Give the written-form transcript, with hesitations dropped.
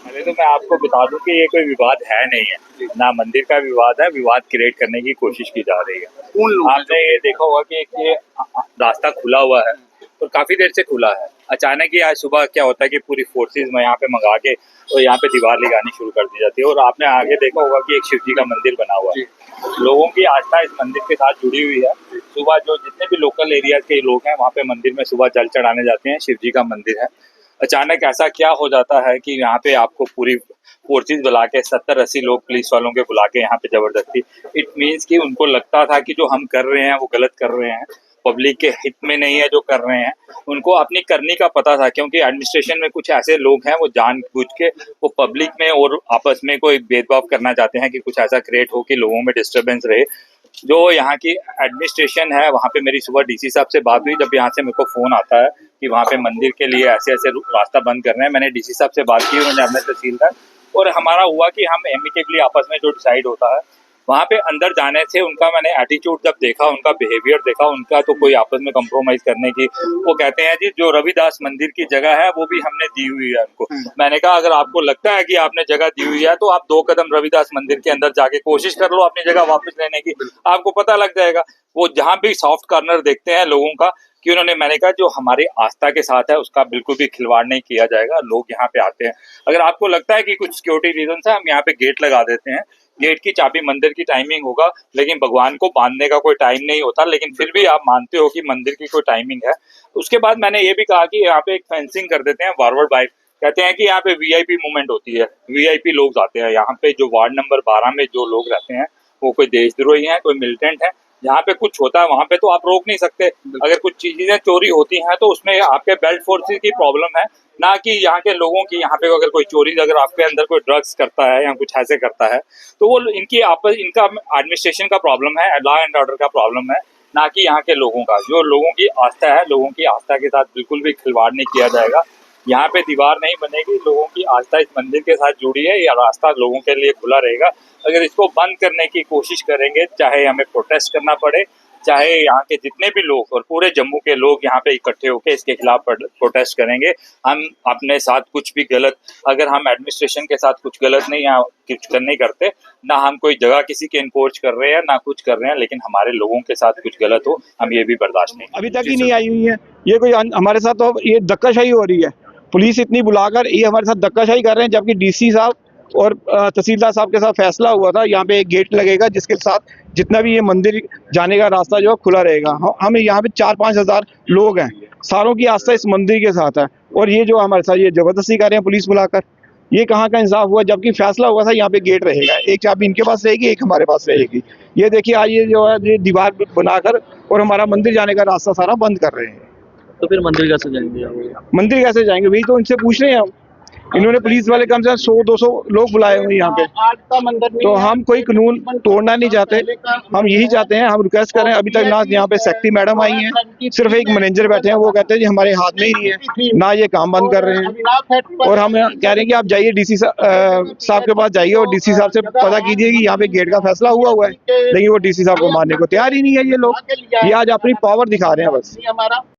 पहले तो मैं आपको बता दूं कि ये कोई विवाद है नहीं है, ना मंदिर का विवाद है। विवाद क्रिएट करने की कोशिश की जा रही है। आपने ये देखा होगा कि ये रास्ता खुला हुआ है और काफी देर से खुला है। अचानक ही आज सुबह क्या होता है कि पूरी फोर्सेस में यहाँ पे मंगा के तो यहाँ पे दीवार लगानी शुरू कर दी जाती है। और आपने आगे देखा होगा कि एक शिव जी का मंदिर बना हुआ है। लोगों की आस्था इस मंदिर के साथ जुड़ी हुई है। सुबह जो जितने भी लोकल एरिया के लोग हैं वहाँ पे मंदिर में सुबह जल चढ़ाने जाते हैं। शिव जी का मंदिर है। अचानक ऐसा क्या हो जाता है कि यहाँ पे आपको पूरी फोर्सेस बुला के 70-80 लोग पुलिस वालों के बुला के यहाँ पे जबरदस्ती, इट मीन्स कि उनको लगता था कि जो हम कर रहे हैं वो गलत कर रहे हैं, पब्लिक के हित में नहीं है जो कर रहे हैं। उनको अपनी करनी का पता था, क्योंकि एडमिनिस्ट्रेशन में कुछ ऐसे लोग हैं वो जानबूझ के वो पब्लिक में और आपस में कोई भेदभाव करना चाहते हैं कि कुछ ऐसा क्रिएट हो कि लोगों में डिस्टर्बेंस रहे। जो यहाँ की एडमिनिस्ट्रेशन है वहाँ पे मेरी सुबह डीसी साहब से बात हुई। जब यहाँ से मेरे को फोन आता है कि वहाँ पे मंदिर के लिए ऐसे ऐसे रास्ता बंद कर रहे हैं, मैंने डीसी साहब से बात की, उन्होंने अपने तहसीलदार, और हमारा हुआ कि हम एमिकेबली आपस में जो डिसाइड होता है वहाँ पे अंदर जाने से उनका मैंने एटीट्यूड जब देखा, उनका बिहेवियर देखा, उनका तो कोई आपस में कंप्रोमाइज करने की, वो कहते हैं जी जो रविदास मंदिर की जगह है वो भी हमने दी हुई है उनको। मैंने कहा अगर आपको लगता है कि आपने जगह दी हुई है तो आप 2 कदम रविदास मंदिर के अंदर जाके कोशिश कर लो अपनी जगह वापस लेने की, आपको पता लग जाएगा। वो जहाँ भी सॉफ्ट कॉर्नर देखते हैं लोगों का कि उन्होंने, मैंने कहा जो हमारी आस्था के साथ है उसका बिल्कुल भी खिलवाड़ नहीं किया जाएगा। लोग यहाँ पे आते हैं, अगर आपको लगता है कि कुछ सिक्योरिटी रीजन है हम यहाँ पे गेट लगा देते हैं। गेट की चाबी मंदिर की टाइमिंग होगा, लेकिन भगवान को बांधने का कोई टाइम नहीं होता। लेकिन फिर भी आप मानते हो कि मंदिर की कोई टाइमिंग है। उसके बाद मैंने ये भी कहा कि यहाँ पे एक फेंसिंग कर देते हैं फॉरवर्ड बाइक। कहते हैं कि यहाँ पे वीआईपी मूवमेंट होती है, वीआईपी लोग आते हैं यहाँ पे। जो वार्ड नंबर 12 में जो लोग रहते हैं वो कोई देशद्रोही है, कोई मिलिटेंट है। जहाँ पे कुछ होता है वहां पे तो आप रोक नहीं सकते। अगर कुछ चीजें चोरी होती हैं तो उसमें आपके बेल्ट फोर्सेस की प्रॉब्लम है, ना कि यहाँ के लोगों की। यहाँ पे अगर कोई चोरी, अगर आपके अंदर कोई ड्रग्स करता है या कुछ ऐसे करता है तो वो इनका एडमिनिस्ट्रेशन का प्रॉब्लम है, लॉ एंड ऑर्डर का प्रॉब्लम है, ना कि यहाँ के लोगों का। जो लोगों की आस्था है, लोगों की आस्था के साथ बिल्कुल भी खिलवाड़ नहीं किया जाएगा। यहाँ पे दीवार नहीं बनेगी, लोगों की आस्था इस मंदिर के साथ जुड़ी है, यह रास्ता लोगों के लिए खुला रहेगा। अगर इसको बंद करने की कोशिश करेंगे, चाहे हमें प्रोटेस्ट करना पड़े, चाहे यहाँ के जितने भी लोग और पूरे जम्मू के लोग यहाँ पे इकट्ठे होकर इसके खिलाफ प्रोटेस्ट करेंगे। हम अपने साथ कुछ भी गलत, अगर हम एडमिनिस्ट्रेशन के साथ कुछ गलत नहीं करते, ना हम कोई जगह किसी के इनकोच कर रहे हैं, ना कुछ कर रहे हैं, लेकिन हमारे लोगों के साथ कुछ गलत हो हम ये भी बर्दाश्त नहीं। अभी तक ही नहीं आई हुई है ये कोई हमारे साथ, तो ये धक्काशाही हो रही है। पुलिस इतनी बुलाकर ये हमारे साथ धक्काशाही कर रहे हैं, जबकि डीसी साहब और तहसीलदार साहब के साथ फैसला हुआ था यहाँ पे एक गेट लगेगा जिसके साथ जितना भी ये मंदिर जाने का रास्ता जो है खुला रहेगा। हम यहाँ पे 4-5 हज़ार लोग हैं, सारों की आस्था इस मंदिर के साथ है, और ये जो हमारे साथ ये जबरदस्ती कर रहे हैं पुलिस बुलाकर, ये कहाँ का इंसाफ हुआ? जबकि फैसला हुआ था यहाँ पे गेट रहेगा, एक चाबी इनके पास रहेगी, एक हमारे पास रहेगी। ये देखिए आज ये जो है ये दीवार बनाकर और हमारा मंदिर जाने का रास्ता सारा बंद कर रहे हैं। तो फिर मंदिर कैसे जाएंगे? मंदिर कैसे जाएंगे वही तो इनसे पूछ रहे हैं हम। इन्होंने पुलिस वाले कम से कम 100-200 लोग बुलाए हुए यहाँ पे, तो हम कोई कानून तोड़ना नहीं चाहते। हम यही चाहते हैं, हम रिक्वेस्ट कर रहे हैं। अभी तक ना यहाँ पे सेक्रेटरी मैडम आई हैं, सिर्फ एक मैनेजर बैठे हैं, वो कहते हैं जी हमारे हाथ में ही नहीं है, ना ये काम बंद कर रहे हैं। और हम कह रहे हैं कि आप जाइए डीसी साहब के पास जाइए और डीसी साहब से पता कीजिए कि यहाँ पे गेट का फैसला हुआ है, लेकिन वो डीसी साहब को मानने को तैयार ही नहीं है। ये लोग ये आज अपनी पावर दिखा रहे हैं बस।